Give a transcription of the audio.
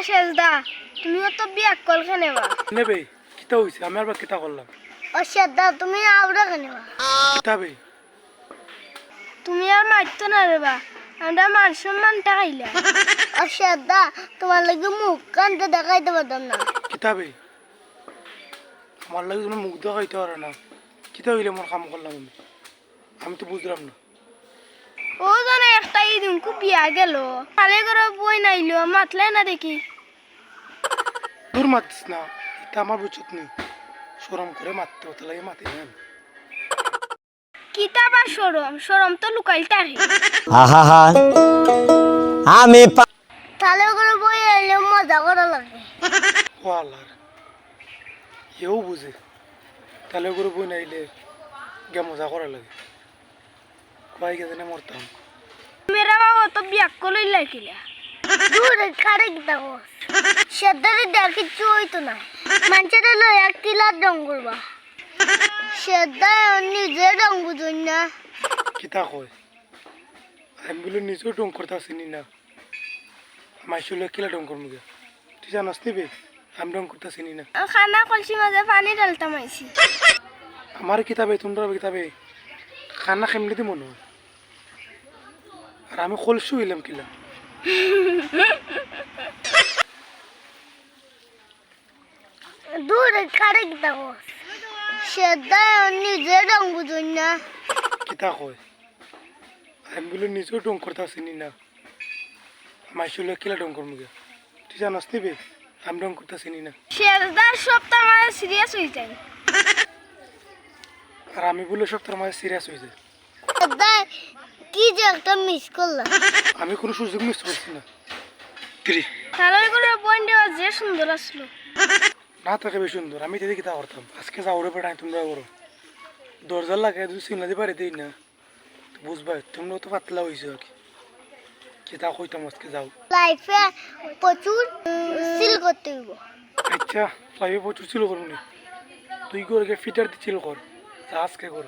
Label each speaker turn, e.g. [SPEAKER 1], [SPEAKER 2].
[SPEAKER 1] শেষদা তুমিও তো বিয়া কল খেনেবা
[SPEAKER 2] নেবে কিতা হইছে আমি আবার কিতা করলাম
[SPEAKER 1] ও শেষদা তুমি আউরা খেনেবা
[SPEAKER 2] কিতাবে
[SPEAKER 1] তুমি আর মারতো না রে বা আমরা মান সম্মানটা খাইলা ও শেষদা তোমার লাগে মুখ কানতে দেখাইতে পারতাম না
[SPEAKER 2] কিতাবে আমার লাগে কোনো মুখ দেখাইতে পারে না কিতা হইলে আমার কাম করলাম আমি তো বুঝলাম না
[SPEAKER 1] ও জানে একটা ইদিন কুপিয়া গেল কালে করে বই নাইলো মাতলে না দেখি
[SPEAKER 2] দূর মাতিস না এটা আমার বুঝত নেই সরম করে মারতে হতে লাগে মাতি না
[SPEAKER 1] কিতাব আর সরম তো লুকাইলটা হে
[SPEAKER 3] আহা আমি
[SPEAKER 1] কালে করে বই আইলে মজা করা লাগে
[SPEAKER 2] ও আল্লাহ এও বুঝে তাহলে করে বই নাইলে গে মজা করা লাগে কয় গে জানে মরতাম
[SPEAKER 1] মেরা বাবা তো বিয়া কলই লাগিলা দূরে খারে কিতা কর শেষদারে দেখি চুইতো না মানুষের লয়া কিলা রং করবা শেষদা নিজে রং বুঝুন না
[SPEAKER 2] কিতা কয় আমি বলে নিজেও ডং করতে আসিনি না মাইশুলে কিলা ডং করবো গে তুই জানাস নিবে আমি ডং করতে আসিনি না
[SPEAKER 1] খানা কলসি মাঝে পানি ঢালতাম আইছি
[SPEAKER 2] আমার কিতাবে তোমরা কিতাবে খানা খেমলে দি মনে হয় আর আমি কলসু হইলাম কিলা
[SPEAKER 1] দূরে খারে কিতা কর শেষদা নিজে রং বুঝুন না
[SPEAKER 2] কিতা কয় আমি বলে নিজেও ডং করতে আসিনি না মাইশুলে কিলা ডং করবো গে তুই জানাস নিবে আমি ডং করতে আসিনি না
[SPEAKER 1] শেষদা সপ্তাহ মাঝে সিরিয়াস হয়ে যায়
[SPEAKER 2] আর আমি বলে সপ্তাহের মাঝে সিরিয়াস হয়ে যায়
[SPEAKER 1] শেষদা কি যে একটা মিস করলাম
[SPEAKER 2] আমি কোনো সুযোগ মিস করছি না কিরে
[SPEAKER 1] কালে করে বই দেওয়া যে সুন্দর আসলো
[SPEAKER 2] না থাকে বেশ সুন্দর আমি দিদি কিতা করতাম আজকে যাও রে বেড়াই তোমরা করো দরজার লাগে যদি সিগনাল দিয়ে পারি দিই না বুঝবা তোমরা তো পাতলা হয়েছো আর কি কিতা কইতাম আজকে যাও
[SPEAKER 1] লাইফে প্রচুর সিল করতে হইব
[SPEAKER 2] আচ্ছা লাইভে প্রচুর ছিল করুন তুই করে ফিটার দিচ্ছিল কর আজকে কর